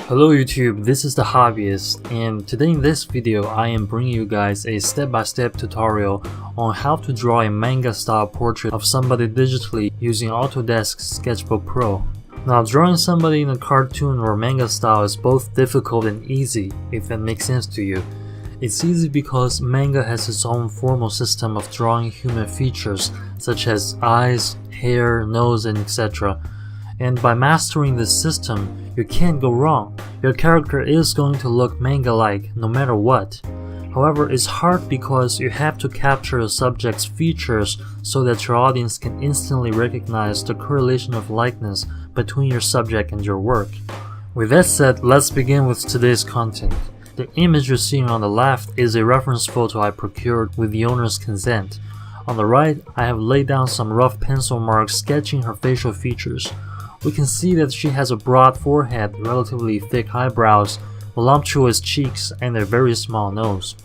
Hello YouTube, this is the Hobbyist, and today in this video I am bringing you guys a step-by-step tutorial on how to draw a manga-style portrait of somebody digitally using Autodesk Sketchbook Pro. Now, drawing somebody in a cartoon or manga style is both difficult and easy, if that makes sense to you. It's easy because manga has its own formal system of drawing human features such as eyes, hair, nose, and etc. And by mastering this system, you can't go wrong. Your character is going to look manga-like no matter what. However, it's hard because you have to capture the subject's features so that your audience can instantly recognize the correlation of likeness between your subject and your work. With that said, let's begin with today's content. The image you're seeing on the left is a reference photo I procured with the owner's consent. On the right, I have laid down some rough pencil marks sketching her facial features. We can see that she has a broad forehead, relatively thick eyebrows, voluptuous cheeks, and a very small nose.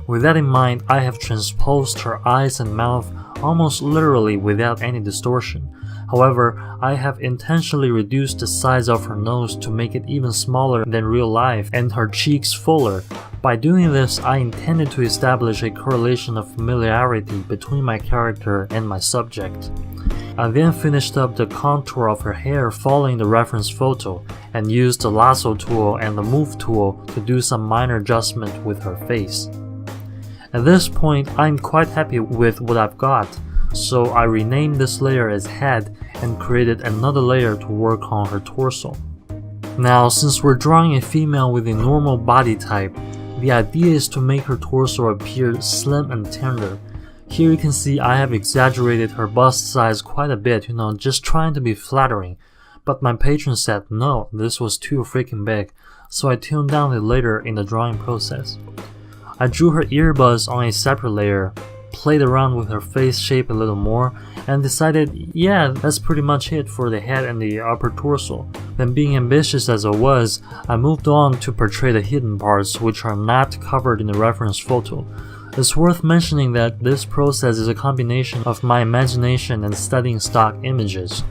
With that in mind, I have transposed her eyes and mouth almost literally without any distortion. However, I have intentionally reduced the size of her nose to make it even smaller than real life and her cheeks fuller. By doing this, I intended to establish a correlation of familiarity between my character and my subject. I then finished up the contour of her hair following the reference photo and used the lasso tool and the move tool to do some minor adjustment with her face. At this point, I'm quite happy with what I've got, so I renamed this layer as head and created another layer to work on her torso. Now, since we're drawing a female with a normal body type, the idea is to make her torso appear slim and tender. Here you can see I have exaggerated her bust size quite a bit, just trying to be flattering. But my patron said no, this was too freaking big, so I tuned down it later in the drawing process. I drew her earbuds on a separate layer, played around with her face shape a little more, and decided, yeah, that's pretty much it for the head and the upper torso. Then, being ambitious as I was, I moved on to portray the hidden parts which are not covered in the reference photo. It's worth mentioning that this process is a combination of my imagination and studying stock images.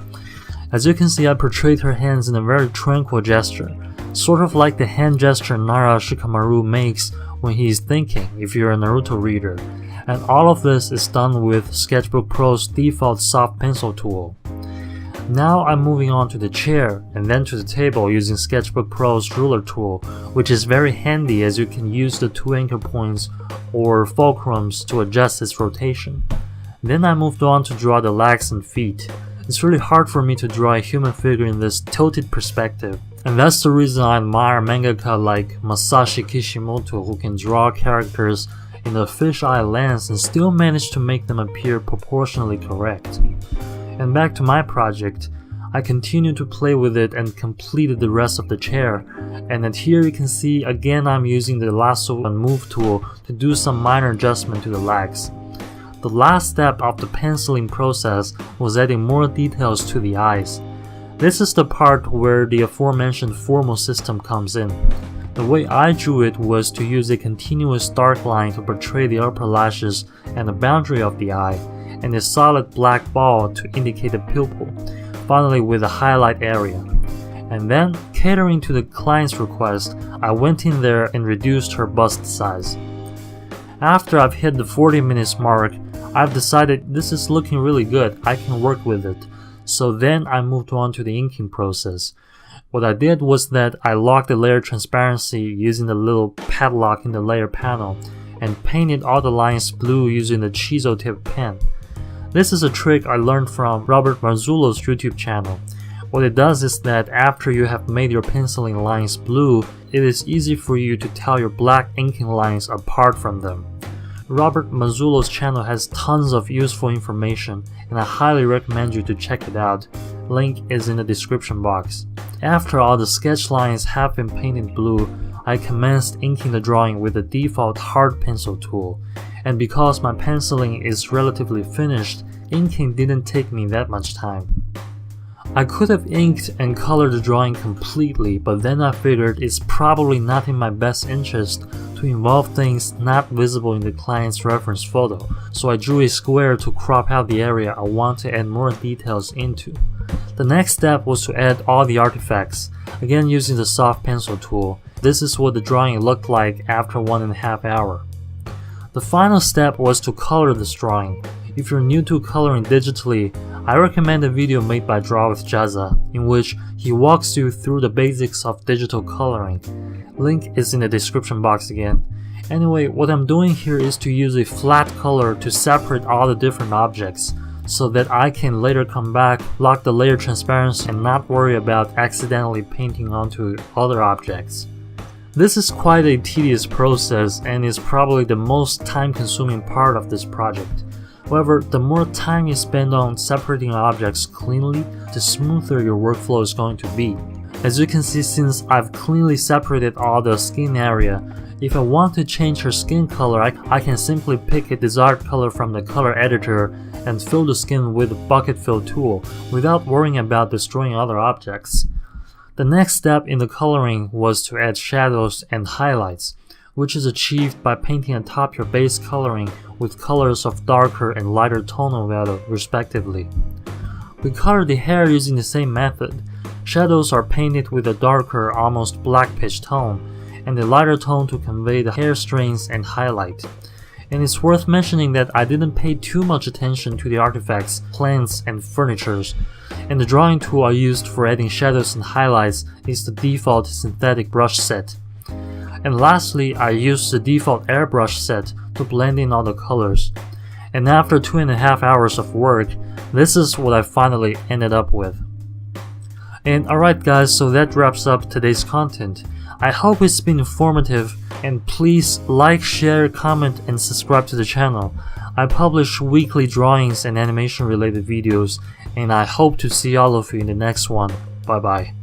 As you can see, I portrayed her hands in a very tranquil gesture, sort of like the hand gesture Nara Shikamaru makes when he's thinking, if you're a Naruto reader. And all of this is done with Sketchbook Pro's default soft pencil tool. Now I'm moving on to the chair and then to the table using Sketchbook Pro's ruler tool, which is very handy as you can use the two anchor points or fulcrums to adjust its rotation. Then I moved on to draw the legs and feet. It's really hard for me to draw a human figure in this tilted perspective, and that's the reason I admire mangaka like Masashi Kishimoto, who can draw characters in a fisheye lens and still manage to make them appear proportionally correct. And back to my project, I continued to play with it and completed the rest of the chair. And at here you can see again I'm using the lasso and move tool to do some minor adjustment to the legs. The last step of the penciling process was adding more details to the eyes. This is the part where the aforementioned formal system comes in. The way I drew it was to use a continuous dark line to portray the upper lashes and the boundary of the eye, and a solid black ball to indicate the pupil, finally with a highlight area. And then, catering to the client's request, I went in there and reduced her bust size. After I've hit the 40 minutes mark, I've decided this is looking really good, I can work with it. So then I moved on to the inking process. What I did was that I locked the layer transparency using the little padlock in the layer panel and painted all the lines blue using the chisel tip pen. This is a trick I learned from Robert Marzullo's YouTube channel. What it does is that after you have made your penciling lines blue, it is easy for you to tell your black inking lines apart from them. Robert Marzullo's channel has tons of useful information and I highly recommend you to check it out. Link is in the description box. After all the sketch lines have been painted blue, I commenced inking the drawing with the default hard pencil tool. And because my penciling is relatively finished, inking didn't take me that much time. I could have inked and colored the drawing completely, but then I figured it's probably not in my best interest to involve things not visible in the client's reference photo, so I drew a square to crop out the area I want to add more details into. The next step was to add all the artifacts, again using the soft pencil tool. This is what the drawing looked like after 1.5 hours. The final step was to color this drawing. If you're new to coloring digitally, I recommend a video made by Draw with Jazza, in which he walks you through the basics of digital coloring. Link is in the description box again. Anyway, what I'm doing here is to use a flat color to separate all the different objects, so that I can later come back, lock the layer transparency, and not worry about accidentally painting onto other objects. This is quite a tedious process and is probably the most time-consuming part of this project. However, the more time you spend on separating objects cleanly, the smoother your workflow is going to be. As you can see, since I've cleanly separated all the skin area, if I want to change her skin color, I can simply pick a desired color from the color editor and fill the skin with a bucket fill tool without worrying about destroying other objects. The next step in the coloring was to add shadows and highlights, which is achieved by painting atop your base coloring with colors of darker and lighter tonal value respectively. We color the hair using the same method. Shadows are painted with a darker, almost black pitch tone, and a lighter tone to convey the hair strands and highlight. And it's worth mentioning that I didn't pay too much attention to the artifacts, plants, and furnitures, and the drawing tool I used for adding shadows and highlights is the default synthetic brush set. And lastly, I used the default airbrush set to blend in all the colors. And after 2.5 hours of work, this is what I finally ended up with. And alright guys, so that wraps up today's content. I hope it's been informative, and please like, share, comment, and subscribe to the channel. I publish weekly drawings and animation related videos, and I hope to see all of you in the next one. Bye bye.